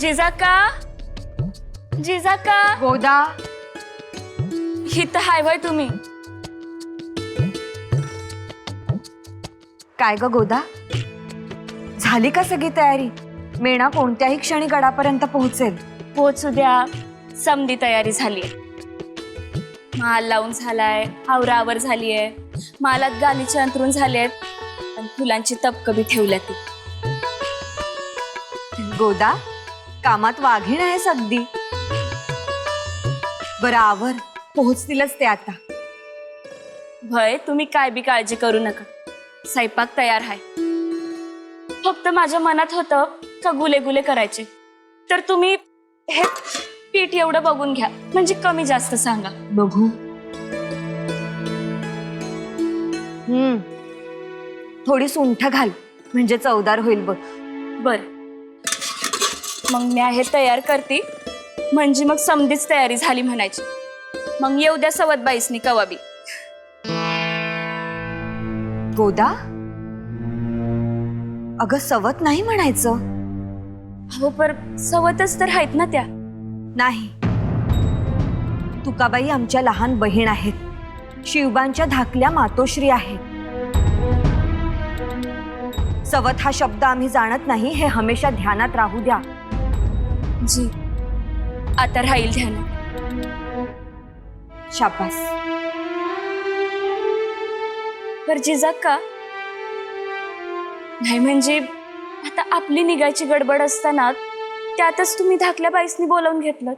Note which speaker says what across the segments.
Speaker 1: जिजाका जिजाका
Speaker 2: गोदा
Speaker 1: हित हाय वय तुम्ही
Speaker 2: काय ग गोदा, झाली का सगळी तयारी? मेणा कोणत्याही क्षणी गडापर्यंत पोहोचेल.
Speaker 1: पोचू द्या. समधी तयारी झालीये. माल लावून झालाय, आवरावर झालीये, मालात गालीचे अंतरून झालेत आणि फुलांची तपकं बी ठेवल्यात.
Speaker 2: गोदा, कामात वाघीण आहेस अगदी. बरं आवर, पोहोचतीलच ते आता.
Speaker 1: भय तुम्ही काय बी काळजी करू नका. स्वयंपाक तयार आहे. फक्त माझ्या मनात होतं का गुले गुले करायचे, तर तुम्ही हे पीठ एवढं बघून घ्या, म्हणजे कमी जास्त सांगा.
Speaker 2: बघू. थोडी सुंठ घाल, म्हणजे चवदार होईल बघ.
Speaker 1: बर, मग मी हे तयार करते, म्हणजे मग समधीच तयारी झाली म्हणायची. मग येऊ द्या सवत बाईसनी कवाबी.
Speaker 2: गोदा, अगं सवत नाही म्हणायचं.
Speaker 1: हो पर सवतच तर आहेत ना त्या.
Speaker 2: नाही, तुकाबाई आमच्या लहान बहीण आहेत. शिवबांच्या धाकल्या मातोश्री आहेत. सवत हा शब्द आम्ही जाणत नाही, हे हमेशा ध्यानात राहू द्या.
Speaker 1: जी, आता राहील ध्यान.
Speaker 2: शाबास.
Speaker 1: पर जिजाका, नाही म्हणजे आता आपली निघायची गडबड असताना त्यातच तुम्ही धाकल्या बाईसनी बोलावून घेतलं.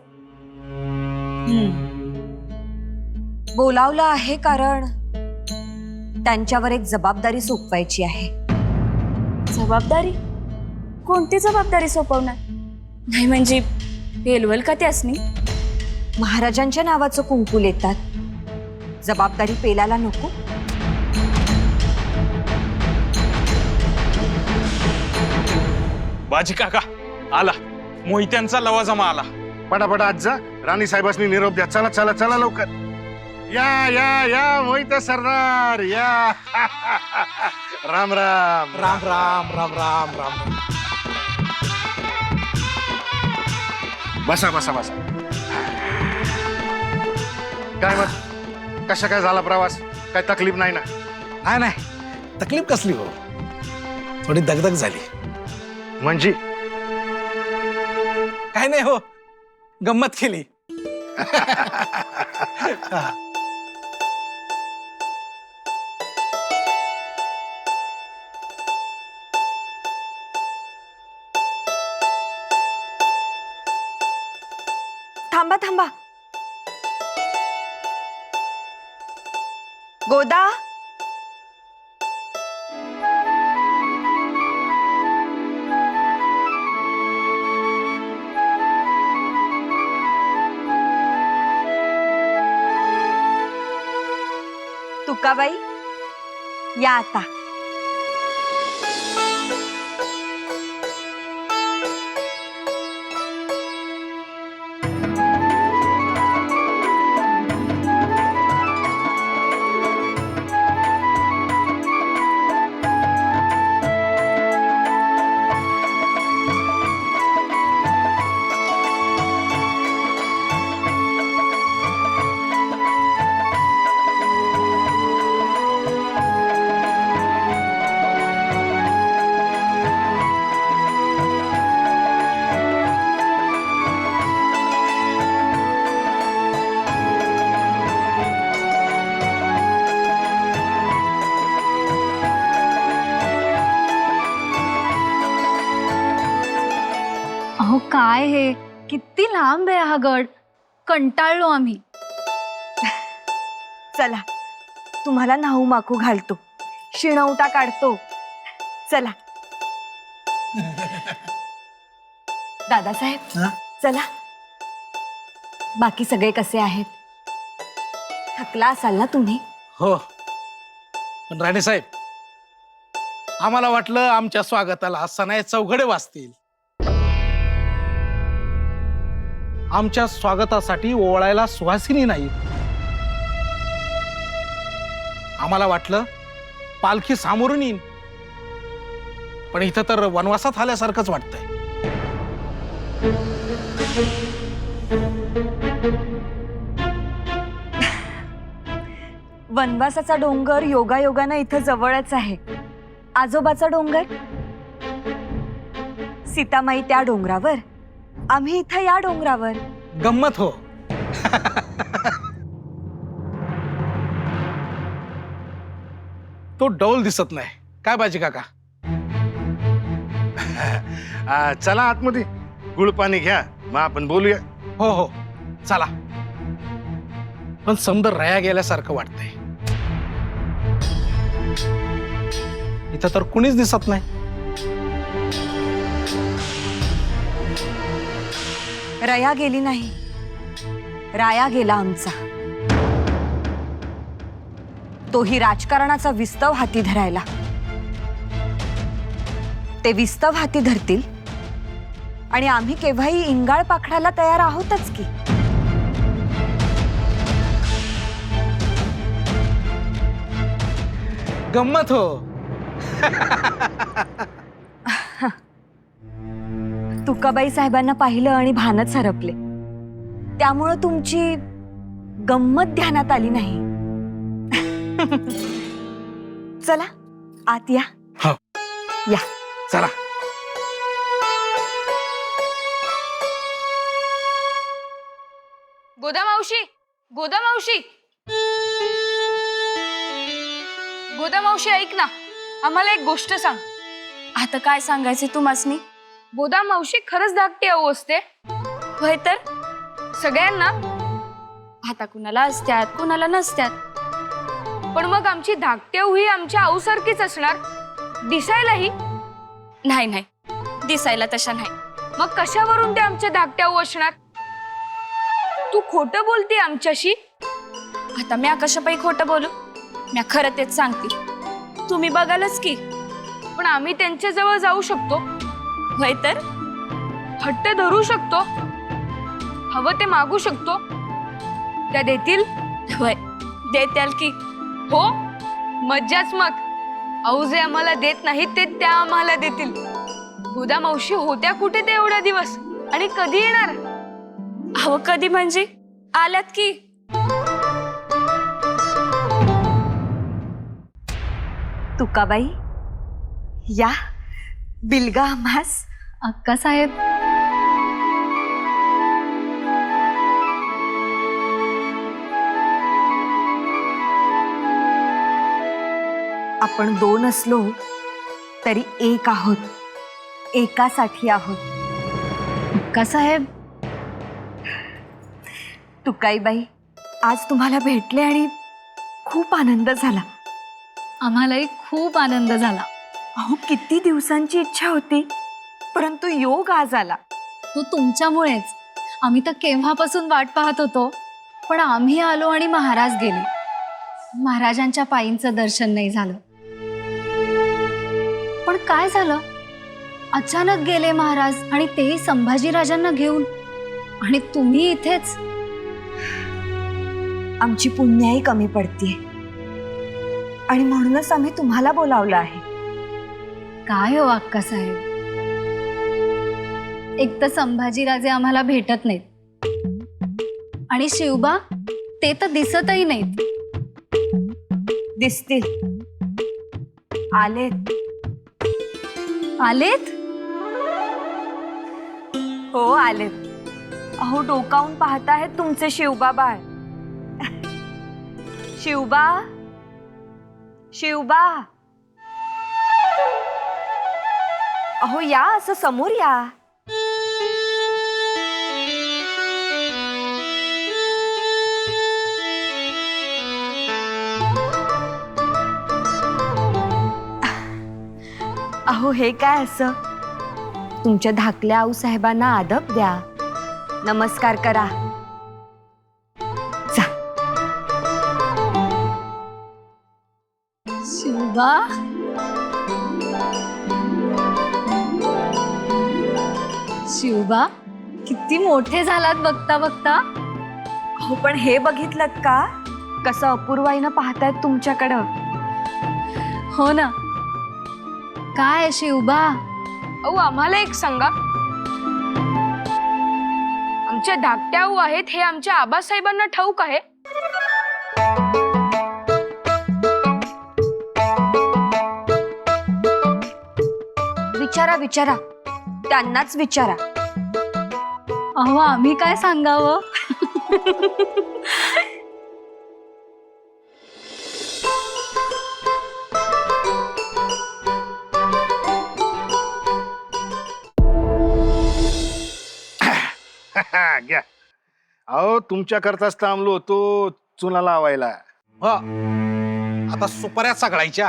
Speaker 2: बोलावलं आहे कारण त्यांच्यावर एक जबाबदारी सोपवायची आहे.
Speaker 1: जबाबदारी? कोणती जबाबदारी सोपवणार? नाही म्हणजे पेलवल का त्यासनी?
Speaker 2: महाराजांच्या नावाचं कुंकू येतात. जबाबदारी पेलाला नको.
Speaker 3: बाजी काका आला. मोहित्यांचा लवाजमा आला.
Speaker 4: पटापटा आज जा. राणी साहेबांनी निरोप द्या. चला चला चला लवकर. या या या मोहित सरदार या. राम राम
Speaker 5: राम राम राम राम राम.
Speaker 4: बसा बसा बसा. काय मग, कशा काय झाला प्रवास? काय तकलीफ नाही ना?
Speaker 5: नाही नाही, तकलीफ कसली हो, थोडी दगदग झाली.
Speaker 4: म्हणजे
Speaker 5: काय नाही हो, गंमत केली.
Speaker 2: थांबा थांबा. गोदा, तुकाबाई या आता.
Speaker 6: अहो काय हे, किती लांब आहे हा गड. कंटाळलो आम्ही.
Speaker 2: चला, तुम्हाला नाहू माकू घालतो, शिणवटा काढतो. चला दादासाहेब,
Speaker 5: हा?
Speaker 2: चला. बाकी सगळे कसे आहेत? थकला असाल ना तुम्ही?
Speaker 5: हो, पण राणे साहेब, आम्हाला वाटलं आमच्या स्वागताला सनाई चौघडे वाजतील. आमच्या स्वागतासाठी ओवाळायला सुहासिनी नाही. आम्हाला वाटलं पालखी सामोरून येईन, पण इथं तर वनवासात आल्यासारखंच वाटतंय.
Speaker 2: वनवासाचा डोंगर योगायोगानं इथं जवळच आहे. आजोबाचा डोंगर, सीतामाई त्या डोंगरावर, आम्ही इथं या डोंगरावर.
Speaker 5: गंमत हो. तो डौल दिसत नाही काय बाजी काका?
Speaker 4: चला आतमध्ये, गुळ पाणी घ्या, मग आपण बोलूया.
Speaker 5: हो हो चला. पण समजा रया गेल्यासारखं वाटतंय. इथं तर कुणीच दिसत नाही.
Speaker 2: रया गेली नाही, राया गेला आमचा. तोही राजकारणाचा विस्तव हाती धरायला. ते विस्तव हाती धरतील आणि आम्ही केव्हाही इंगाळ पाखडाला तयार आहोतच की.
Speaker 5: गंमत हो.
Speaker 2: तुकाबाई साहेबांना पाहिलं आणि भानच हरपले. त्यामुळं तुमची गंमत ध्यानात आली नाही. चला आत या.
Speaker 5: हो
Speaker 2: या.
Speaker 5: चला.
Speaker 1: गोदा मावशी, गोदा मावशी, गोदा मावशी ऐक ना, आम्हाला एक गोष्ट सांग. आता काय सांगायचे तुम्हासनी? गोदा मावशी खरंच धाकटी आऊ असते. होय तर सगळ्यांना आता कुणाला असत्यात कुणाला नसत्यात. पण मग आमची धाकटी आऊ ही आमच्या आऊसारखीच असणार, दिसायलाही? नाही नाही, दिसायला तशा नाही. मग कशावरून ते आमच्या धाकट्या आऊ असणार? तू खोटं बोलते आमच्याशी. आता म्या कशापायी खोटं बोलू? म्या खरं तेच सांगते. तुम्ही बघालच की. पण आम्ही त्यांच्या जवळ जाऊ शकतो. होय तर हट्ट धरू शकतो, हवं ते मागू शकतो. त्या देतील? होय देत्याल की. हो मज्जाच. मग आऊ जे आम्हाला देत नाहीत ते त्या आम्हाला देतील. गोदा मावशी होत्या कुठे ते एवढा दिवस आणि कधी येणार? अहो कधी म्हणजे आल्यात की.
Speaker 2: तुकाबाई या, बिलगा आम्हास.
Speaker 6: अक्का साहेब,
Speaker 2: आपण दोन असलो तरी एक आहोत, एकासाठी आहोत.
Speaker 6: अक्का साहेब,
Speaker 2: तुकाईबाई आज तुम्हाला भेटले आणि खूप आनंद झाला.
Speaker 6: आम्हालाही खूप आनंद झाला.
Speaker 2: अहो किती दिवसांची इच्छा होती, परंतु योग आज आला.
Speaker 6: तो तुमच्यामुळेच. आम्ही तर केव्हापासून वाट पाहत होतो, पण आम्ही आलो आणि महाराज गेले. महाराजांच्या पायींचं दर्शन नाही झालं. पण काय झालं? अचानक गेले महाराज आणि तेही संभाजीराजांना घेऊन. आणि तुम्ही इथेच.
Speaker 2: आमची पुण्याई कमी पडतीये आणि म्हणूनच आम्ही तुम्हाला बोलावलं आहे.
Speaker 6: काय हो अक्का साहेब, एक तर संभाजीराजे आम्हाला भेटत नाहीत आणि शिवबा ते तर दिसतही नाहीत.
Speaker 2: दिसतील. आलेत.
Speaker 6: आलेत?
Speaker 2: हो आलेत. अहो डोकावून पाहताहेत तुमचे शिवबा बाळ. शिवबा, शिवबा, अहो या, असं समोर या. अहो हे काय असं? तुमच्या धाकल्या आऊ साहेबांना आदब द्या, नमस्कार करा. जा.
Speaker 6: शिवबा, शिवबा किती मोठे झालात बघता बघता.
Speaker 2: हो पण हे बघितलं का, कसं अपूर्वाईनं पाहतायत तुमच्याकडं.
Speaker 6: हो ना. काय शिवबा?
Speaker 1: अहो आम्हाला एक सांगा,
Speaker 7: तुमच्या धाकट्या आऊ आहेत हे आमच्या आबासाहेबांना ठाऊक आहे?
Speaker 2: विचारा विचारा, त्यांनाच विचारा.
Speaker 6: अहो आम्ही काय सांगावं?
Speaker 4: घ्या. अहो तुमच्याकरताच थांबलो होतो चुना लावायला.
Speaker 5: हो आता सुपाऱ्या सगळायच्या,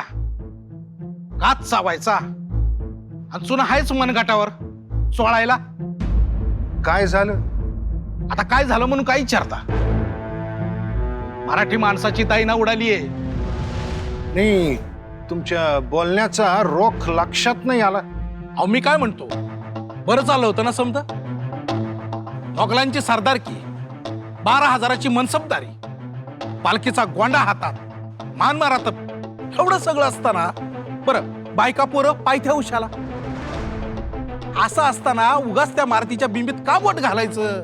Speaker 5: कात चावायचा आणि चुना हायच मनगटावर चोळायला.
Speaker 4: काय झालं?
Speaker 5: आता काय झालं म्हणून काय विचारता? मराठी माणसाची दाईना उडालीये.
Speaker 4: नाही, तुमच्या बोलण्याचा रोख लक्षात नाही आला.
Speaker 5: अहो मी काय म्हणतो, बरं चाललं होतं ना समजा. मोगलांची सरदारकी, 12,000ची मनसबदारी, पालखीचा गोंडा हातात, मान मारात, एवढं सगळं असताना बरं बायका पोरं पायथ्या उशाला. असं असताना उगाच त्या मारुतीच्या बिंबीत का बोट घालायचं?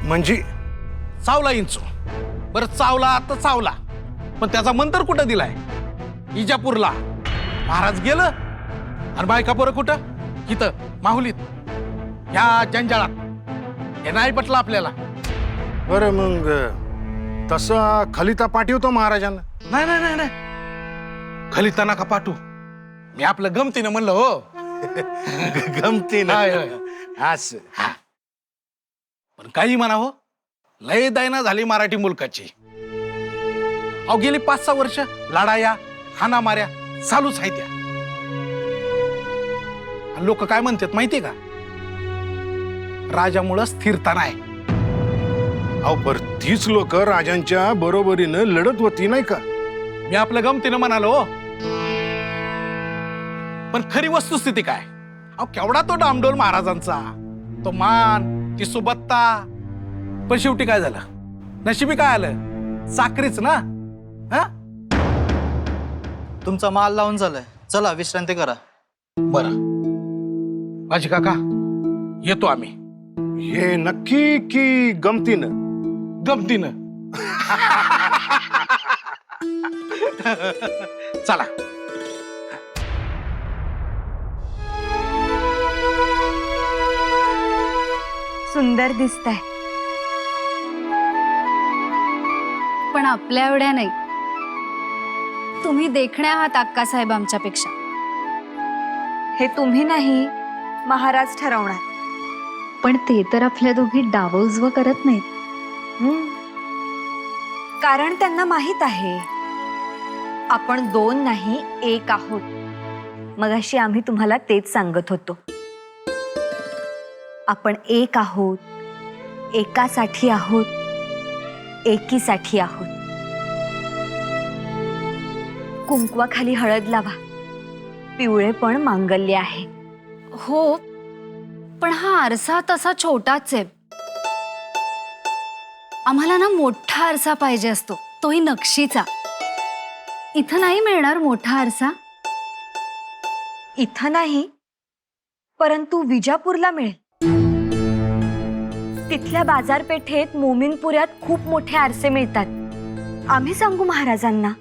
Speaker 4: म्हणजे
Speaker 5: चावला इंचू, बरं चावला तर चावला, पण त्याचा मंत्र कुठं दिलाय? इजापूरला. महाराज गेलं आणि बायका पोरं कुठं? इथं माहुलीत, ह्या जंजाळात. हे नाही पटलं आपल्याला.
Speaker 4: बरं मग तसा खलिता पाठवतो महाराजांना.
Speaker 5: नाही नाही नाही नाही, खलिता नका पाठवू. मी आपलं गमतीनं म्हणलं हो.
Speaker 4: गमती
Speaker 5: हाय,
Speaker 4: ना
Speaker 5: हाय.
Speaker 4: असं.
Speaker 5: पण काही म्हणा हो, लय दैना झाली मराठी मुलकाची. अहो गेली 5-6 वर्ष लढाया हाना माऱ्या चालूच आहे त्या. लोक काय म्हणतात माहितीये का? राजामुळं स्थिरता नाही.
Speaker 4: अहो पर तीच लोक राजांच्या बरोबरीनं लढत होती नाही का?
Speaker 5: मी आपलं गमतीनं म्हणालो हो. पण खरी वस्तुस्थिती काय? अहो केवढा तो डामडोल महाराजांचा, तो मान, ती सुबत्ता. पण शेवटी काय झालं? नशिबी काय आलं? साखरीच ना. हा
Speaker 8: तुमचा माल लावून झालाय, चला विश्रांती करा.
Speaker 5: बरं माझी काका, येतो आम्ही.
Speaker 4: हे नक्की की गमतीनं?
Speaker 5: गमतीनं. चला.
Speaker 2: सुंदर दिसताय.
Speaker 6: पण आपल्या एवढ्या नाही. तुम्ही देखण्या आहात अक्कासाहेब आमच्यापेक्षा.
Speaker 2: हे तुम्ही नाही, महाराज ठरवणार.
Speaker 6: पण ते तर आपल्या दोघी डाव उजवं करत नाहीत.
Speaker 2: कारण त्यांना माहित आहे आपण 2 नाही 1 आहोत. मगाशी आम्ही तुम्हाला तेच सांगत होतो. आपण 1 आहोत, एकासाठी आहोत, एकीसाठी आहोत. कुंकवाखाली हळद लावा, पिवळे पण मांगल्य आहे.
Speaker 6: हो, पण हा आरसा तसा छोटाच आहे. आम्हाला ना मोठा आरसा पाहिजे असतो, तोही नक्षीचा. इथं नाही मिळणार मोठा आरसा.
Speaker 2: इथं नाही, परंतु विजापूरला मिळेल. तिथल्या बाजारपेठेत मोमीनपुऱ्यात खूप मोठे आरसे मिळतात. आम्ही सांगू महाराजांना.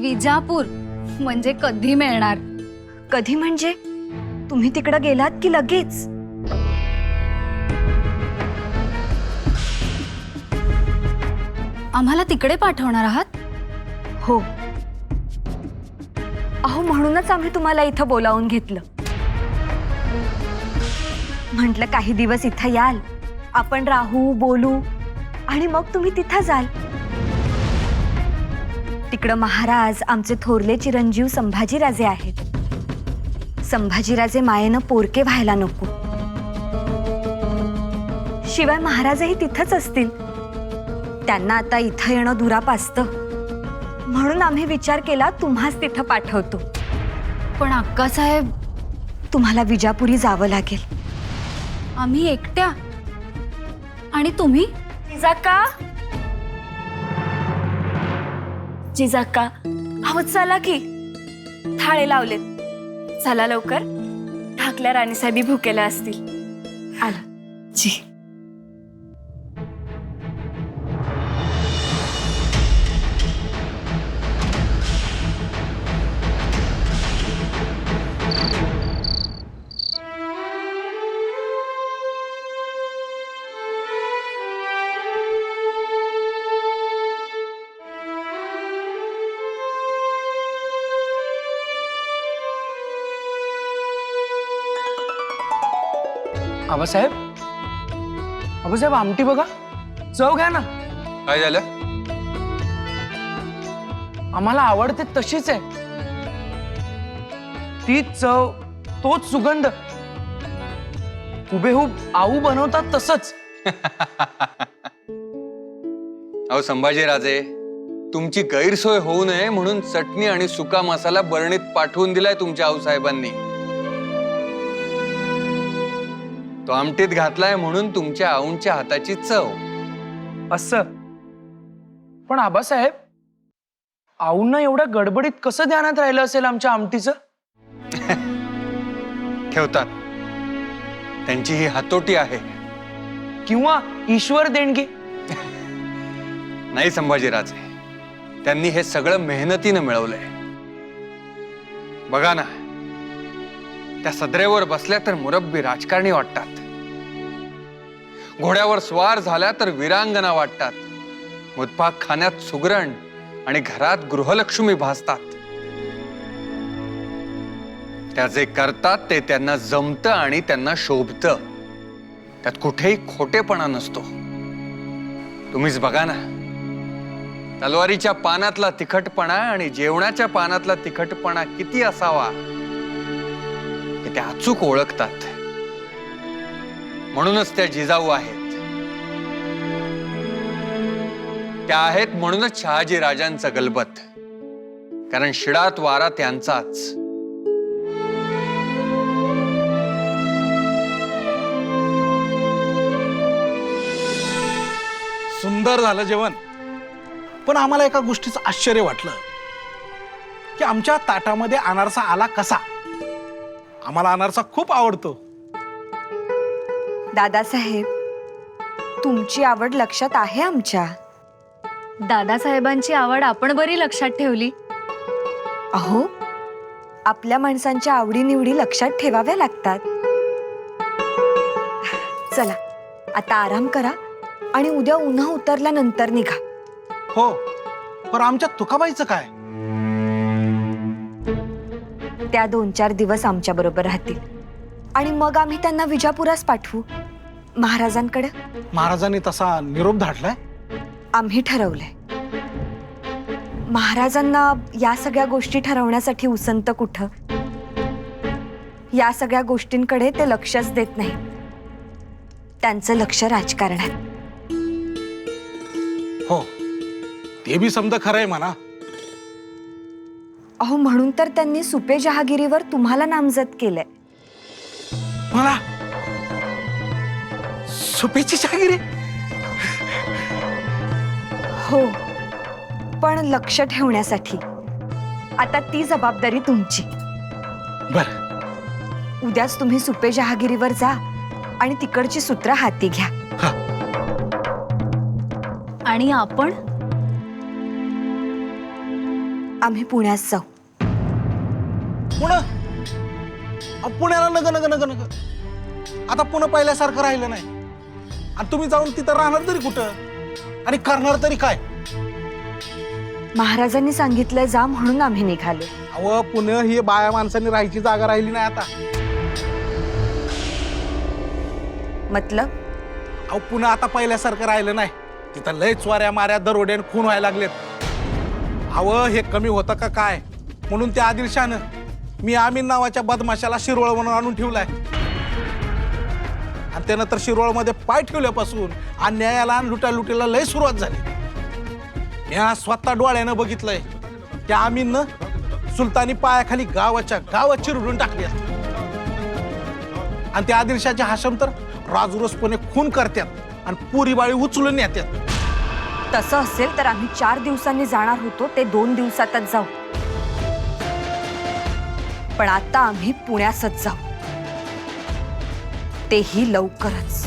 Speaker 6: विजापूर म्हणजे कधी मिळणार?
Speaker 2: कधी म्हणजे तुम्ही तिकडं गेलात की लगेच?
Speaker 6: आम्हाला तिकडे पाठवणार आहात?
Speaker 2: हो. अहो म्हणूनच आम्ही तुम्हाला इथं बोलावून घेतलं. म्हटलं काही दिवस इथं याल, आपण राहू, बोलू आणि मग तुम्ही तिथं जाल. तिकडं महाराज आमचे थोरले चिरंजीव संभाजीराजे आहेत. संभाजीराजे मायेनं पोरके व्हायला नको. शिवाय महाराजही तिथंच असतील. त्यांना आता इथं येणं दुराप असतं. म्हणून आम्ही विचार केला तुम्हाच तिथं पाठवतो.
Speaker 6: पण अक्कासाहेब,
Speaker 2: तुम्हाला विजापुरी जावं लागेल.
Speaker 6: आम्ही एकट्या? आणि तुम्ही?
Speaker 1: जिजाका, जिजाका, अहो चला की, थाळे लावलेत. चला लवकर, ठाकल्या राणीसाहेबी भुकेल्या असतील. आलो जी.
Speaker 9: आबासाहेब आबासाहेब आमटी बघा, चव घ्या ना.
Speaker 3: काय झालं?
Speaker 9: आम्हाला आवडते तशीच आहे. तीच चव, तोच सुगंध, हुबेहूब आऊ बनवतात तसंच.
Speaker 10: अहो संभाजीराजे, तुमची गैरसोय होऊ नये म्हणून चटणी आणि सुका मसाला बरणीत पाठवून दिलाय तुमच्या आऊसाहेबांनी. तो आमटीत घातलाय म्हणून तुमच्या आऊंच्या हाताची चव.
Speaker 9: असं. पण आबासाहेब, आऊंना एवढ्या गडबडीत कसं ध्यानात राहिलं असेल आमच्या आमटीचं?
Speaker 10: ठेवतात. त्यांची ही हातोटी आहे.
Speaker 9: किंवा ईश्वर देणगी?
Speaker 10: नाही संभाजीराजे, त्यांनी हे सगळं मेहनतीनं मिळवलंय. बघा ना, त्या सदरेवर बसल्या तर मुरब्बी राजकारणी वाटतात, घोड्यावर स्वार झाल्या तर वीरांगना वाटतात, मुतपाक खाण्यात सुगरण आणि घरात गृहलक्ष्मी भासतात. त्या जे करतात ते त्यांना जमतं आणि त्यांना शोभतं. त्यात कुठेही खोटेपणा नसतो. तुम्हीच बघा ना, तलवारीच्या पानातला तिखटपणा आणि जेवणाच्या पानातला तिखटपणा किती असावा हे त्या अचूक ओळखतात. म्हणूनच त्या जिजाऊ आहेत. त्या आहेत म्हणूनच शहाजी राजांचा गलबत, कारण शिडात वारा त्यांचाच.
Speaker 5: सुंदर झालं जेवण. पण आम्हाला एका गोष्टीचं आश्चर्य वाटलं की आमच्या ताटामध्ये अनारसा आला कसा. आम्हाला अनारसा खूप आवडतो.
Speaker 2: दादासाहेब, तुमची आवड लक्षात आहे आमच्या.
Speaker 6: दादासाहेबांची आवड आपण बरी लक्षात ठेवली.
Speaker 2: अहो, आपल्या माणसांच्या आवडीनिवडी लक्षात ठेवाव्या लागतात. चला, आता आराम करा आणि उद्या उन्हा उतरल्यानंतर निघा.
Speaker 5: हो, पण आमच्या तुकाबाईचं काय?
Speaker 2: त्या 2-4 दिवस आमच्या बरोबर राहतील आणि मग आम्ही त्यांना विजापुरास पाठवू, महाराजांकडे.
Speaker 5: महाराजांनी तसा निरोप धाडलाय?
Speaker 2: आम्ही ठरवलंय. महाराजांना या सगळ्या गोष्टी ठरवण्यासाठी उसंत कुठं. या सगळ्या गोष्टींकडे ते लक्षच देत नाही. त्यांचं लक्ष राजकारणात.
Speaker 5: हो, ते बी समजा खरंय म्हणा.
Speaker 2: अहो, म्हणून तर त्यांनी सुपे जहागिरीवर तुम्हाला नामजद केलंय.
Speaker 5: मला सुपेची जहागिरी?
Speaker 2: हो, पण लक्ष ठेवण्यासाठी. आता ती जबाबदारी तुमची.
Speaker 5: बर,
Speaker 2: उद्याच तुम्ही सुपे जहागिरीवर जा आणि तिकडची सूत्र हाती घ्या.
Speaker 6: आणि आपण
Speaker 2: आम्ही पुण्यात जाऊ.
Speaker 5: पुण्याला नग नग नग नग. आता पुणे पहिल्यासारखं राहिलं नाही. आणि तुम्ही जाऊन तिथं राहणार तरी कुठं आणि करणार तरी काय?
Speaker 2: महाराजांनी सांगितलं जा म्हणून आम्ही निघालो.
Speaker 5: अहो, पुणे ही बाया माणसांनी राहायची जागा राहिली नाही आता.
Speaker 2: मतलब?
Speaker 5: अहो, पुणे आता पहिल्यासारखं राहिलं नाही. तिथं लय चोऱ्या माऱ्या, दरोडे आणि खून व्हायला लागलेत. अहो, हे कमी होतं का काय? म्हणून त्या आदिलशानं मी आमीन नावाच्या बदमाशाला शिरवळ म्हणून आणून ठेवलाय. आणि त्यानं तर शिरवळमध्ये पाय ठेवल्यापासून अन्यायाला आणि लुटालुटीला लय सुरुवात झाली. मी स्वतः डोळ्यानं बघितलंय. त्या आमीननं सुलतानी पायाखाली गावाच्या गावात चिरडून टाकली. आणि त्या आदिलशाचे हाशम तर राजरोसपणे खून करतात आणि पुरी बाळी उचलून येतात.
Speaker 2: तसं असेल तर आम्ही 4 दिवसांनी जाणार होतो, ते 2 दिवसातच जाऊ. पण आता आम्ही पुण्यातच जाऊ, तेही लवकरच.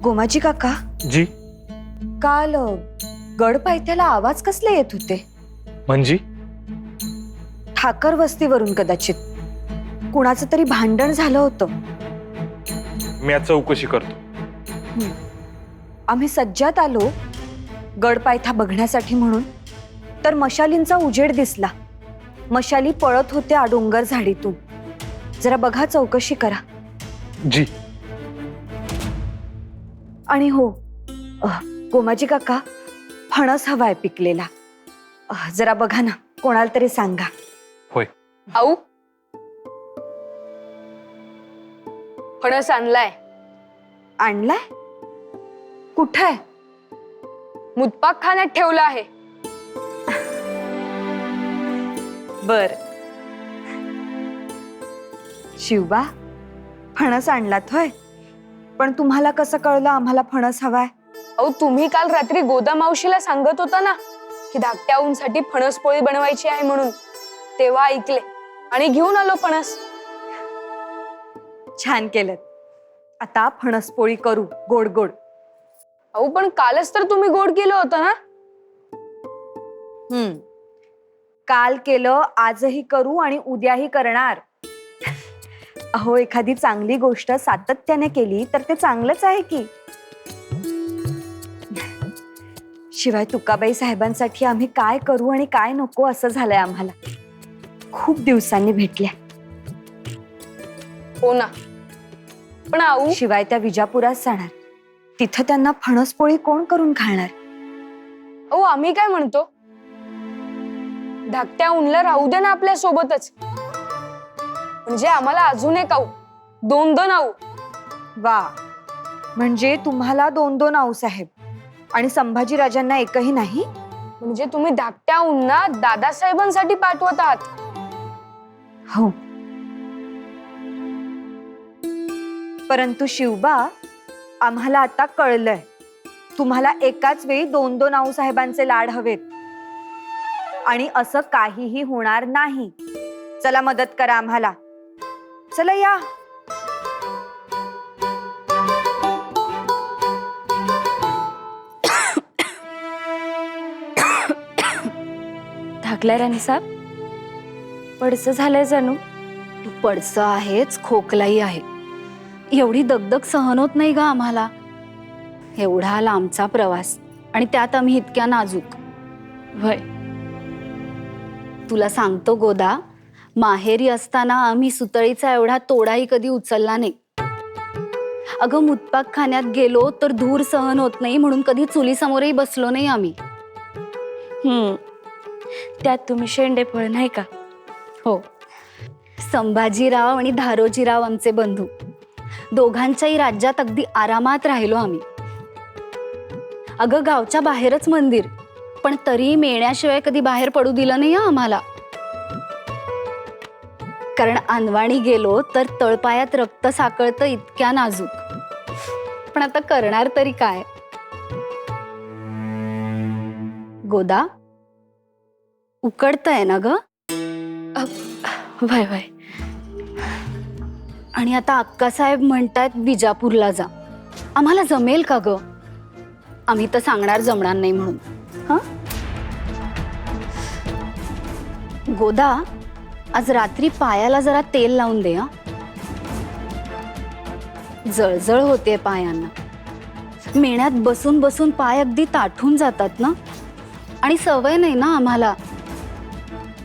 Speaker 2: गोमाजी काका
Speaker 3: जी?
Speaker 2: काल गड पायथ्याला आवाज कसले येत होते?
Speaker 3: म्हणजे?
Speaker 2: ठाकर वस्तीवरून कदाचित कुणाचं तरी भांडण झालं होतं.
Speaker 3: मी आज चौकशी करतो.
Speaker 2: आम्ही सज्जात आलो गड पायथा बघण्यासाठी म्हणून, तर मशालींचा उजेड दिसला. मशाली पळत होत्या डोंगर झाडीतून. जरा बघा, चौकशी करा.
Speaker 3: जी.
Speaker 2: आणि हो, गोमाजी काका, फणस हवाय पिकलेला. जरा बघा ना, कोणाला तरी सांगा.
Speaker 3: होय.
Speaker 7: आऊ फणस आणलाय.
Speaker 2: आणलाय? कुठे आहे?
Speaker 7: मुतपाक खाण्यात ठेवला आहे.
Speaker 2: बर. शिवबा, फणस आणलात होय? पण तुम्हाला कसं कळलं आम्हाला फणस हवाय?
Speaker 7: अहो, तुम्ही काल रात्री गोदा मावशीला सांगत होता ना की धाकट्या ऊनसाठी फणस पोळी बनवायची आहे म्हणून. तेव्हा ऐकले आणि घेऊन आलो फणस.
Speaker 2: छान केलं. आता फणस पोळी करू, गोड गोड.
Speaker 7: अहो, पण कालच तर तुम्ही गोड केलं होतं ना.
Speaker 2: काल केलं, आजही करू आणि उद्याही करणार. अहो, एखादी चांगली गोष्ट सातत्याने केली तर ते चांगलंच आहे की. शिवाय तुकाबाई साहेबांसाठी आम्ही काय करू आणि काय नको असं झालंय आम्हाला. खूप दिवसांनी भेटल्या.
Speaker 7: हो ना. पण आऊ,
Speaker 2: शिवाय त्या विजापुरात जाणार. तिथं त्यांना फणसपोळी कोण करून खाणार?
Speaker 7: अहो, आम्ही काय म्हणतो, धाकट्या ऊनला राहू दे ना आपल्या सोबतच. म्हणजे आम्हाला अजून एक आऊ, दोन दोन आऊ.
Speaker 2: वा, म्हणजे तुम्हाला 2-2 आऊसाहेब आणि संभाजीराजांना एकही नाही?
Speaker 7: म्हणजे तुम्ही धाकट्या ऊनना दादासाहेबांसाठी पाठवत आहात.
Speaker 2: हो. परंतु शिवबा, आम्हाला आता कळलंय, तुम्हाला एकाच वेळी 2-2 आऊसाहेबांचे लाड हवेत. आणि असं काहीही होणार नाही. चला, मदत करा आम्हाला. चला, या.
Speaker 1: धाकल्या राणी साहेब, पडसं झालंय जणू.
Speaker 6: तू पडसं आहेच, खोकलाही आहे. एवढी दगदग सहन होत नाही ग आम्हाला. एवढा लांबचा प्रवास आणि त्यात आम्ही इतक्या नाजूक.
Speaker 1: वय.
Speaker 6: तुला सांगतो गोदा, माहेरी असताना आम्ही सुतळीचा एवढा तोडाही कधी उचलला नाही. अगं, मुतपाक खाण्यात गेलो तर धूर सहन होत नाही म्हणून कधी चुलीसमोरही बसलो नाही आम्ही.
Speaker 1: त्यात तुम्ही शेंडेफळ नाही का?
Speaker 6: हो. संभाजीराव आणि धारोजीराव आमचे बंधू. दोघांच्याही राज्यात अगदी आरामात राहिलो आम्ही. अगं, गावच्या बाहेरच मंदिर, पण तरी मेण्याशिवाय कधी बाहेर पडू दिलं नाही आम्हाला. कारण अनवाणी गेलो तर तळपायात रक्त साकळतं, इतक्या नाजूक. पण आता करणार तरी काय? गोदा, उकडतंय ना ग?
Speaker 1: वय वय.
Speaker 6: आणि आता अक्कासाहेब म्हणतात विजापूरला जा. आम्हाला जमेल का ग? आम्ही तर सांगणार जमणार नाही म्हणून. हा गोदा, आज रात्री पायाला जरा तेल लावून दे. हा, जळजळ होते पायांना. मेण्यात बसून बसून पाय अगदी ताठून जातात ना. आणि सवय नाही ना आम्हाला.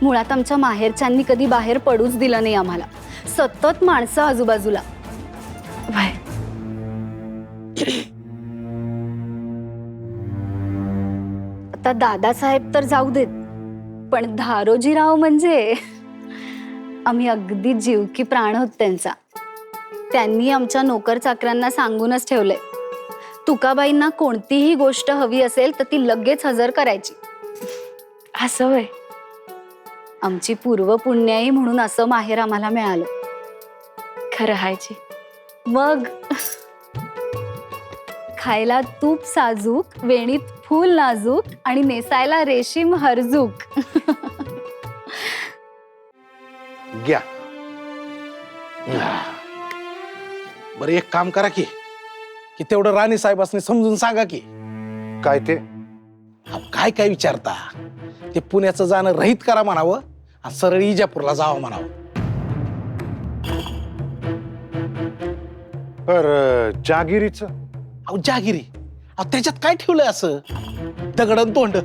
Speaker 6: मुळात आमच्या माहेरच्यांनी कधी बाहेर पडूच दिलं नाही आम्हाला. सतत माणसं आजूबाजूला.
Speaker 1: वय.
Speaker 6: आता दादासाहेब तर जाऊ देत, पण धारोजीराव म्हणजे आम्ही अगदी जीव की प्राण होत त्यांचा. त्यांनी आमच्या नोकर चाकरांना सांगूनच ठेवलंय, तुकाबाईंना कोणतीही गोष्ट हवी असेल तर ती लगेच हजर करायची.
Speaker 1: असं वय.
Speaker 6: आमची पूर्व पुण्याई म्हणून असं माहेर आम्हाला मिळालं.
Speaker 1: खरं हायची.
Speaker 6: मग खायला तूप साजूक, वेणीत फूल नाजूक आणि नेसायला रेशीम हरजूक.
Speaker 5: घ्या. बरं, एक काम करा की तेवढं राणी साहेबांनी समजून सांगा की.
Speaker 4: काय ते?
Speaker 5: अहो, काय काय विचारता? ते पुण्याचं जाणं रहित करा म्हणावं आणि सरळ इजापूरला जावं म्हणावं.
Speaker 4: पर जागिरीचं?
Speaker 5: अहो, जागिरी? अहो, त्याच्यात काय ठेवलंय असं? दगडन तोंड.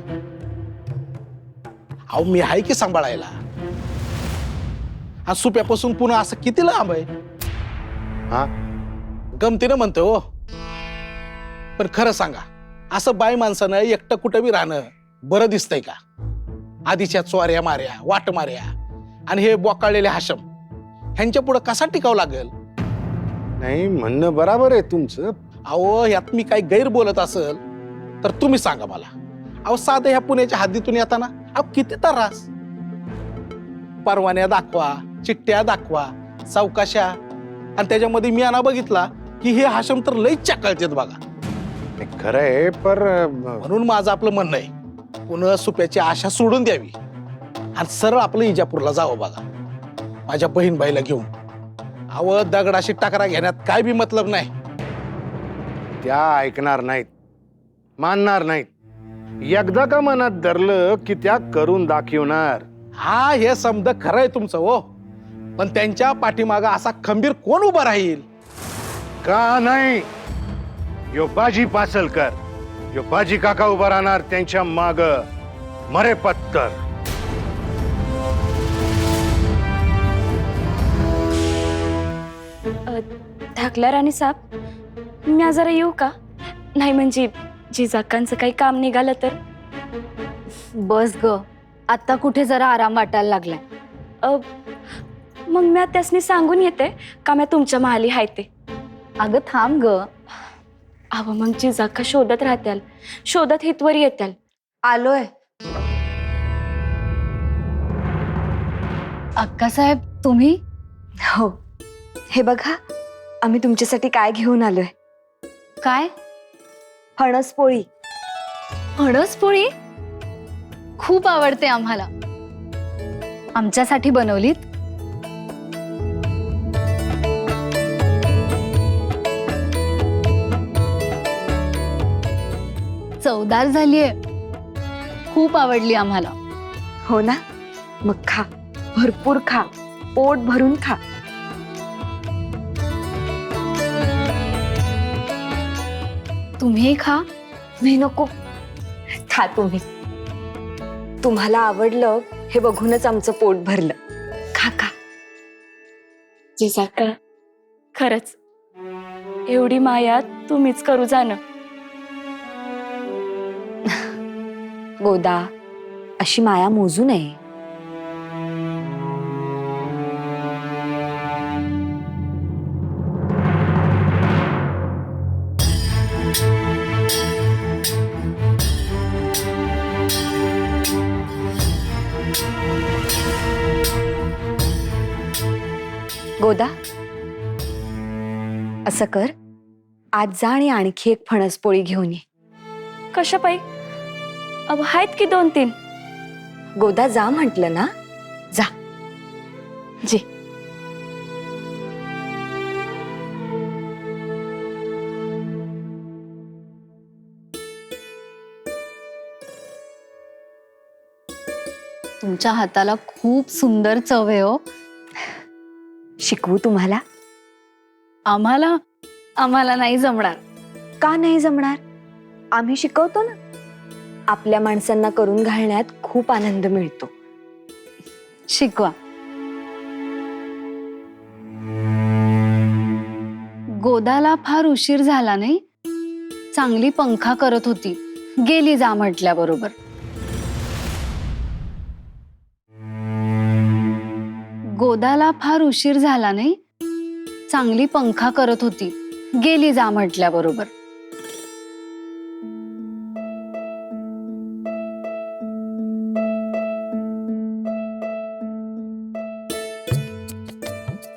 Speaker 5: अहो मी आहे की सांभाळायला. हा सुप्यापासून पुन्हा असं किती लांब आहे?
Speaker 4: हा
Speaker 5: गमतीनं म्हणतो हो. पण खरं सांगा, असं बाई माणसानं एकटं कुठं बी राहणं बरं दिसतंय का? आधीच्या चोऱ्या माऱ्या, वाट माऱ्या आणि हे बोकाळलेले हाशम ह्यांच्या पुढं कसा टिकावं लागेल?
Speaker 4: नाही, म्हणणं बराबर आहे तुमचं.
Speaker 5: अहो यात मी काही गैर बोलत असेल तर तुम्ही सांगा मला. अहो साधं ह्या पुण्याच्या हद्दीतून येताना अहो किती त्रास. परवान्या दाखवा, चिठ्ठ्या दाखवा, चौकाशा, आणि त्याच्यामध्ये मी आणा बघितला की हे हाशम तर लईच चाकळतेत बघा.
Speaker 4: नाही, खरं आहे, पर
Speaker 5: म्हणून माझं आपलं म्हणणं आहे, पुन्हा सुप्याची आशा सोडून द्यावी आणि सरळ आपलं इजापूरला जावं बघा, माझ्या बहीण बाईला घेऊन. अहो दगडाशी टकरा घेण्यात काय बी मतलब नाही.
Speaker 4: त्या ऐकणार नाहीत, मानणार नाहीत. एकदा का मनात धरलं की त्या करून दाखवणार.
Speaker 5: हा हे समज खरं आहे तुमचं हो, पण त्यांच्या पाठीमागा असा खंबीर कोण उभा राहील?
Speaker 4: का नाही? यो बाजी पासलकर, यो बाजी काका उभा राहणार त्यांच्या माग मरे पत्तर.
Speaker 1: धाकला राणी साहेब, मी आज जरा येऊ का? नाही म्हणजे जिजाकांचं काही काम निघालं तर.
Speaker 6: बस ग, आता कुठे जरा आराम वाटायला लागलाय.
Speaker 1: मग मी त्यासनी सांगून येते का मी तुमच्या महाली हाय ते.
Speaker 6: अगं थांब ग.
Speaker 1: अहो मग जिजाका शोधत राहत्याल, शोधत हितवर येत्याल.
Speaker 2: आलोय.
Speaker 6: अक्कासाहेब तुम्ही?
Speaker 2: हो, हे बघा आम्ही तुमच्यासाठी काय घेऊन आलोय.
Speaker 6: काय?
Speaker 2: फणस पोळी.
Speaker 6: फणसपोळी खूप आवडते आम्हाला. आमच्यासाठी बनवलीत? चवदार झालीये, खूप आवडली आम्हाला.
Speaker 2: हो ना, मग खा, भरपूर खा, पोट भरून खा.
Speaker 6: तुम्ही खा.
Speaker 2: नाही नको, खा तुम्ही. तुम्हाला आवडलं हे बघूनच आमचं पोट भरलं. खा खा.
Speaker 1: जिजाका खरंच एवढी माया तुम्हीच करू जाणं.
Speaker 2: गोदा, अशी माया मोजू नये. गोदा, असं कर, आज जा आणि आणखी एक फणसपोळी घेऊन ये.
Speaker 1: कशा पायी? अब आहेत की 2-3.
Speaker 2: गोदा जा म्हटलं ना, जा.
Speaker 1: जी.
Speaker 6: तुमच्या हाताला खूप सुंदर चव आहे हो.
Speaker 2: शिकवू तुम्हाला?
Speaker 6: आम्हाला नाही जमणार.
Speaker 2: का नाही जमणार? आम्ही शिकवतो ना. आपल्या माणसांना करून घालण्यात खूप आनंद मिळतो.
Speaker 6: शिकवा. गोदाला फार उशीर झाला नाही, चांगली पंखा करत होती, गेली जा म्हटल्याबरोबर. गोदाला फार उशीर झाला नाही, चांगली पंखा करत होती, गेली जा म्हटल्याबरोबर.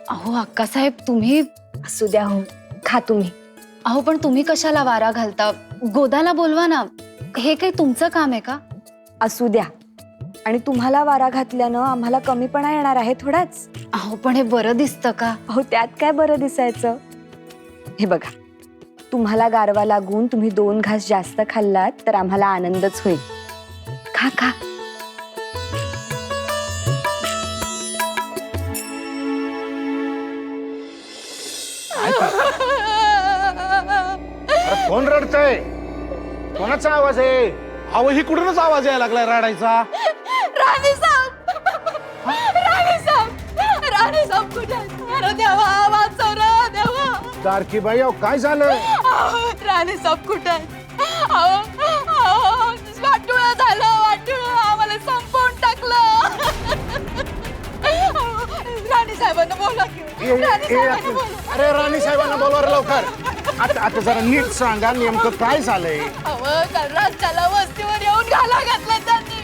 Speaker 6: अहो अक्कासाहेब तुम्ही.
Speaker 2: असू द्या हो, खा तुम्ही.
Speaker 6: अहो पण तुम्ही कशाला वारा घालता? गोदाला बोलवा ना, हे काही तुमचं काम आहे का?
Speaker 2: असू द्या. आणि तुम्हाला वारा घातल्यानं आम्हाला कमीपणा येणार आहे थोडाच.
Speaker 6: अहो पण हे बरं दिसतं का?
Speaker 2: अहो त्यात काय बरं दिसायचं? हे बघा, तुम्हाला गारवा लागून तुम्ही 2 घास जास्त खाल्लात तर आम्हाला आनंदच होईल. खा खा.
Speaker 4: अरे कोण रडतंय? कोणाचा आवाज आहे?
Speaker 5: अहो ही कुठूनच आवाज यायला लागलाय रडायचा.
Speaker 7: राणी साहेब राणी साहेब राणी साहेब कुठे आहेत? अरे देवा वाचव रे देवा.
Speaker 4: दारकीबाई अहो काय झालं?
Speaker 7: राणी साहेब कुठे आहेत? वाटुळं झालं वाटुळं आम्हाला संपवून टाकलं. राणी साहेबांना बोला की राणी साहेबांना बोला.
Speaker 4: अरे राणी साहेबांना बोलवा रे लवकर. आता जरा नीट सांगा नेमकं काय झालंय?
Speaker 7: काल रस्त्याला वस्तीवर येऊन घाला घातला त्यांनी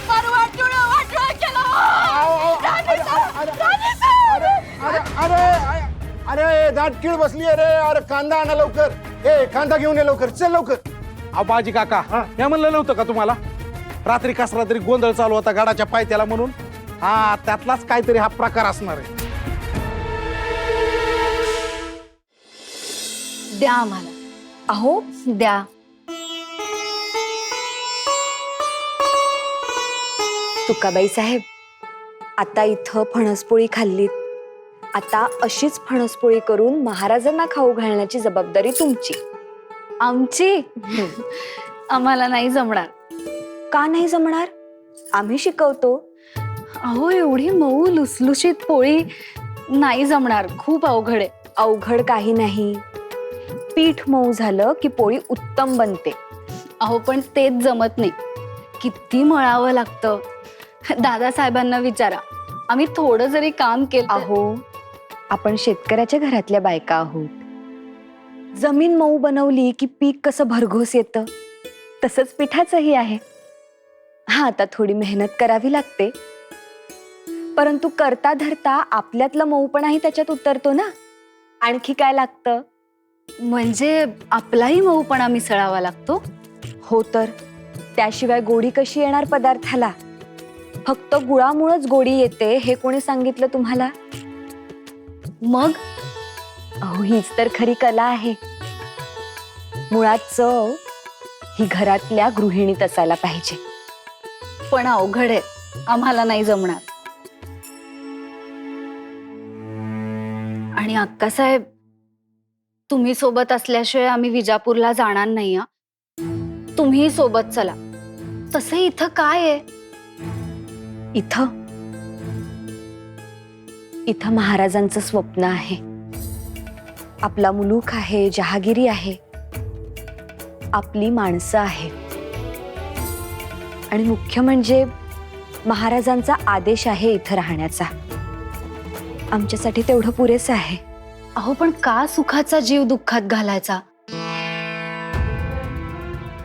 Speaker 7: फार वाटुळं केलं. राणी साहेब, राणी साहेब.
Speaker 4: अरे अरे दाटकीळ बसली अरे. अरे कांदा आणा लवकर. ए कांदा घेऊन ये लवकर. चल लवकर.
Speaker 5: अहो बाजी काका मी म्हणलं नव्हतं का तुम्हाला रात्री कसला तरी गोंधळ चालू होता गाडाच्या पायथ्याला म्हणून. हा त्यातलाच काहीतरी हा प्रकार असणार आहे.
Speaker 6: द्या आम्हाला.
Speaker 2: अहो
Speaker 6: द्या.
Speaker 2: तुकाबाई साहेब, आता इथं फणसपोळी खाल्लीत, आता अशीच फणसपोळी करून महाराजांना खाऊ घालण्याची जबाबदारी तुमची.
Speaker 6: आमची आम्हाला नाही जमणार.
Speaker 2: का नाही जमणार? आम्ही शिकवतो.
Speaker 6: अहो एवढी मऊ लुसलुशीत पोळी नाही जमणार. खूप अवघड आहे.
Speaker 2: अवघड काही नाही. पीठ मऊ झालं की पोळी उत्तम बनते.
Speaker 6: अहो पण तेच जमत नाही. किती मळावं लागतं. दादासाहेबांना विचारा. आम्ही थोडं जरी काम केलं
Speaker 2: अहो आपण शेतकऱ्याच्या घरातल्या बायका आहोत. जमीन मऊ बनवली की पीक कसं भरघोस येतं तसंच पिठाचंही आहे. हा आता थोडी मेहनत करावी लागते, परंतु करता धरता आपल्यातला मऊपणाही त्याच्यात उतरतो ना. आणखी काय लागतं?
Speaker 6: म्हणजे आपलाही मऊपणा मिसळावा लागतो.
Speaker 2: हो तर त्याशिवाय गोडी कशी येणार पदार्थाला? फक्त गुळामुळेच गोडी येते हे कोणी सांगितलं तुम्हाला?
Speaker 6: मग
Speaker 2: अहो हीच तर खरी कला आहे. मुळात चव ही घरातल्या गृहिणीत असायला पाहिजे.
Speaker 6: पण अवघड आहे. आम्हाला नाही जमणार. आणि अक्कासाहेब तुम्ही सोबत असल्याशिवाय आम्ही विजापूरला जाणार नाही. तुम्ही सोबत चला. तसं इथं काय आहे?
Speaker 2: इथं महाराजांचं स्वप्न आहे. आपला मुलूक आहे, जहागिरी आहे, आपली माणसं आहेत आणि मुख्य म्हणजे महाराजांचा आदेश आहे इथं राहण्याचा. आमच्यासाठी तेवढं पुरेसं आहे.
Speaker 6: अहो पण का सुखाचा जीव दुःखात घालायचा?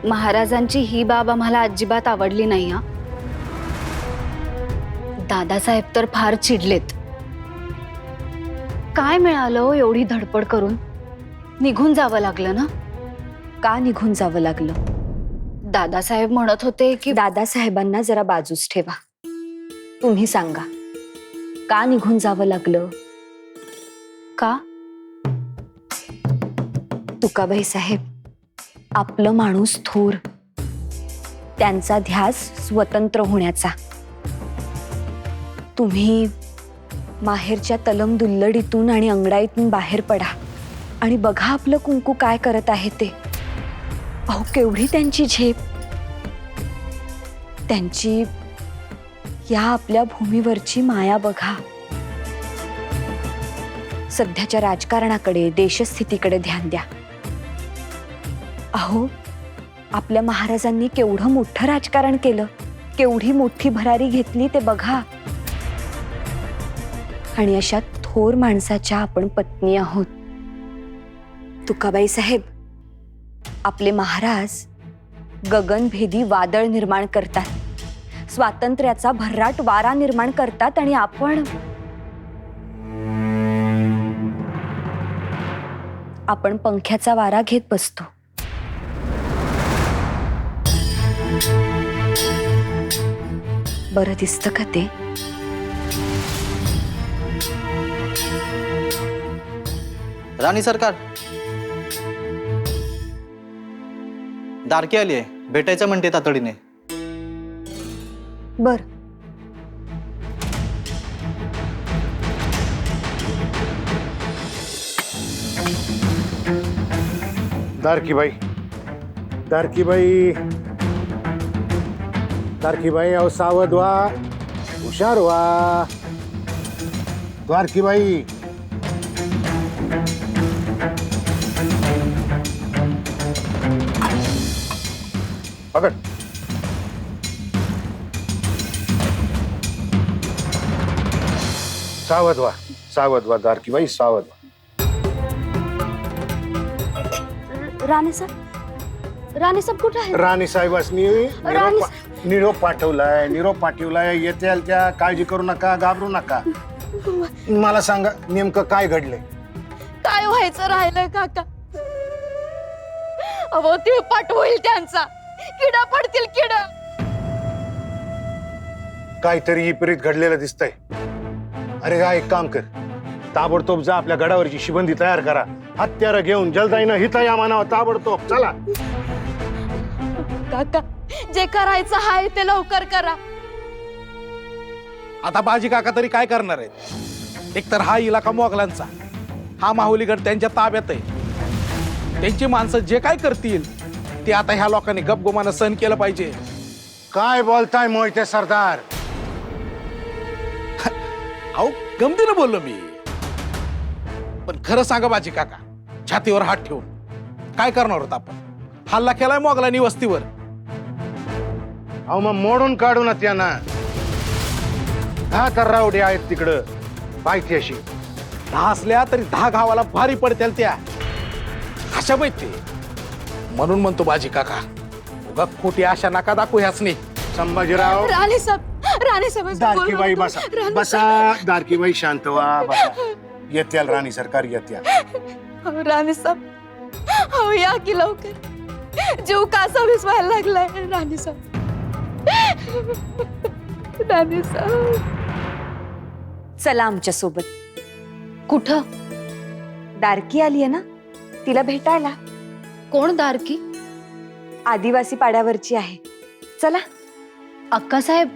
Speaker 6: महाराजांची ही बाब आम्हाला अजिबात आवडली नाही. दादासाहेब तर फार चिडलेत. काय मिळालं एवढी धडपड करून? निघून जावं लागलं ना.
Speaker 2: का निघून जावं लागलं?
Speaker 6: दादासाहेब म्हणत होते की
Speaker 2: दादासाहेबांना जरा बाजूच ठेवा. तुम्ही सांगा का निघून जावं लागलं?
Speaker 6: का?
Speaker 2: तुकाबाई साहेब, आपलं माणूस थोर, त्यांचा ध्यास स्वतंत्र होण्याचा. तुम्ही माहेरच्या तलम दुल्लडीतून आणि अंगडाईतून बाहेर पडा आणि बघा आपलं कुंकू काय करत आहे ते. अहो केवढी त्यांची झेप. त्यांची या आपल्या भूमीवरची माया बघा. सध्याच्या राजकारणाकडे, देशस्थितीकडे ध्यान द्या. अहो आपल्या महाराजांनी केवढं मोठं राजकारण केलं, केवढी मोठी भरारी घेतली ते बघा. आणि अशा थोर माणसाच्या आपण पत्नी आहोत. तुकाबाई साहेब, आपले महाराज गगनभेदी वादळ निर्माण करतात, स्वातंत्र्याचा भर्राट वारा निर्माण करतात आणि आपण पंख्याचा वारा घेत बसतो. बरं दिसतं का ते?
Speaker 8: राणी सरकार, दारकी आली आहे, भेटायचं म्हणते तातडीने.
Speaker 2: बर.
Speaker 4: दारकीबाई, दारकीबाई, द्वारकीबाई अहो सावध व्हा, हुशार व्हा. द्वारकीबाई पकड. सावध व्हा द्वारकीबाई, सावध व्हा.
Speaker 6: राणे साहेब कुठे आहे?
Speaker 4: राणी साहेबांनी निरोप पाठवलाय. येत्याल त्या, काळजी करू नका, घाबरू नका. मला सांगा नेमकं काय घडलंय?
Speaker 7: काय व्हायचं राहिलंय काका? अहो ते पाठवईल त्यांचा, किडा पडतील किडा.
Speaker 4: काहीतरी विपरीत घडलेलं दिसतंय. अरे हा एक काम कर, ताबडतोब जा आपल्या गडावरची शिबंदी तयार करा. हत्यारं घेऊन जलदाईनं हिता या मानावं ताबडतोब. चला
Speaker 7: काका, जे करायचं आहे ते लवकर करा.
Speaker 5: आता बाजी काका तरी काय करणार आहेत? एकतर हा इलाका मोगलांचा, हा माहुलीगड त्यांच्या ताब्यात आहे. त्यांची माणसं जे काय करतील ते आता ह्या लोकांनी गपगुमानं सहन केलं पाहिजे.
Speaker 4: काय बोलताय मोहिते सरदार?
Speaker 5: अहो गमतीनं बोललो मी. पण खरं सांगा बाजी काका, छातीवर हात ठेवून काय करणार होत आपण? हल्ला केलाय मोगलांनी वस्तीवर.
Speaker 4: अहो मग मोडून काढू ना त्यांना. 10 तर रावडे आहेत तिकडं पाहिजे अशी.
Speaker 5: 10 असल्या तरी 10 गावाला भारी पडतील त्या. अशा माहिती म्हणून म्हणतो बाजी काका, उगा खोटी आशा नका दाखवू ह्याचनी.
Speaker 4: संभाजीराव,
Speaker 7: राणे साहेब
Speaker 4: दारकीबाई बसा. बसा दारकीबाई, शांत व्हा, बसा. येत्याल राणी सरकार, येत्याल.
Speaker 7: राणे साहेब, अहो या की लवकर. जीव कासा विसवायला लागलाय राणे साहेब. राणे साहेब,
Speaker 2: चला आमच्या सोबत.
Speaker 6: कुठं?
Speaker 2: दारकी आलीये ना, तिला भेटायला.
Speaker 6: कोण दारकी?
Speaker 2: आदिवासी पाड्यावरची आहे. चला.
Speaker 6: अक्कासाहेब,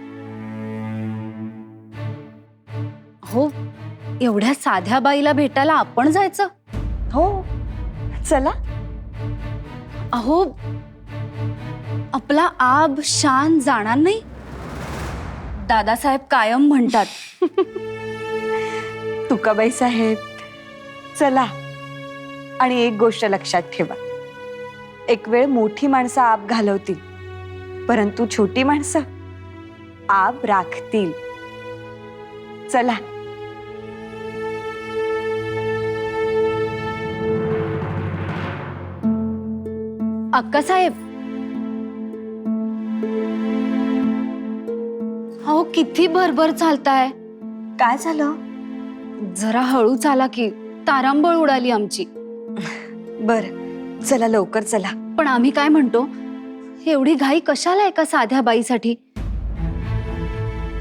Speaker 6: हो एवढ्या साध्या बाईला भेटायला आपण जायचं?
Speaker 2: हो चला.
Speaker 6: अहो आपला आब शान जाणार नाही.
Speaker 1: दादासाहेब कायम म्हणतात.
Speaker 2: तुकाबाई साहेब, चला. आणि एक गोष्ट लक्षात ठेवा, एक वेळ मोठी माणसं आब घालवतील, परंतु छोटी माणसं आब राखतील. चला.
Speaker 6: अक्कासाहेब, अहो किती भरभर चालताय.
Speaker 2: काय झालं?
Speaker 6: जरा हळू चाला की, तारांबळ उडाली आमची.
Speaker 2: बर, चला लवकर चला.
Speaker 6: पण आम्ही काय म्हणतो, एवढी घाई कशाला एका साध्या बाईसाठी?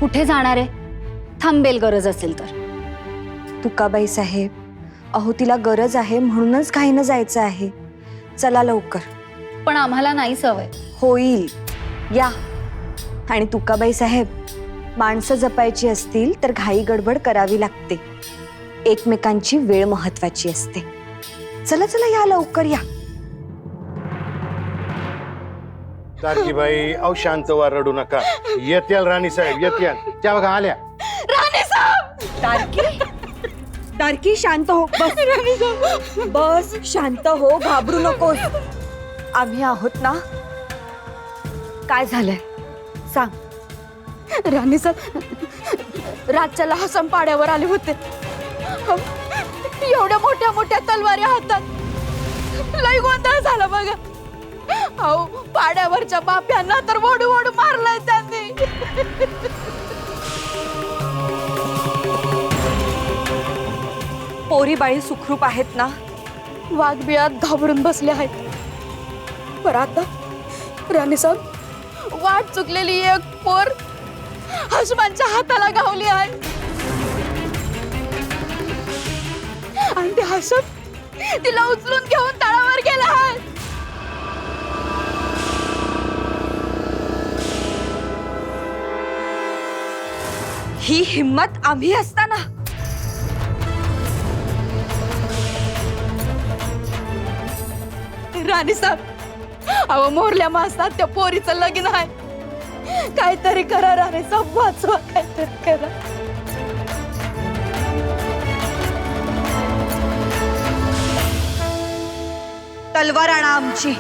Speaker 6: कुठे जाणार आहे? थांबेल गरज असेल तर.
Speaker 2: तुकाबाई साहेब, अहो तिला गरज आहे म्हणूनच घाईनं जायचं आहे. चला लवकर.
Speaker 6: पण आम्हाला नाही सवय.
Speaker 2: होईल, या. आणि तुकाबाई साहेब, माणसं जपायची असतील तर घाई गडबड करावी लागते. एकमेकांची वेळ महत्वाची असते. चला चला, या लवकर या.
Speaker 4: दारकीबाई अहो शांत व्हा, रडू नका. येत्याल राणी साहेब, येत्याल. त्या बघा आल्या.
Speaker 7: राणे साहेब,
Speaker 2: दारकी, दारकी शांत हो. बस बस, शांत हो, घाबरू नकोस. आम्ही आहोत ना. काय झालंय सांग.
Speaker 7: राणे साहेब, रातच्याला हसम पाड्यावर आले होते. एवढ्या मोठ्या मोठ्या तलवारी हातात. लई गोंधळ झाला बघा. अहो पाड्यावरच्या बाप्यांना तर ओढू ओढू मारलाय त्यांनी.
Speaker 2: पोरी बाळी सुखरूप आहेत ना?
Speaker 7: वाघ बिळात घाबरून बसले आहेत. पर आता राणे साहेब, वाट चुकलेली एक पोर हसमांच्या हाताला गावली आहे. आणि ते हसम तिला उचलून घेऊन तळावर गेला आहे.
Speaker 2: ही हिम्मत आम्ही असताना.
Speaker 7: राणे साहेब, अहो मोरल्या मासात त्या पोरीचं लगीन आहे. काहीतरी करा राणीसाहेब, वाचवा, काहीतरी करा.
Speaker 2: तलवार आणा आमची.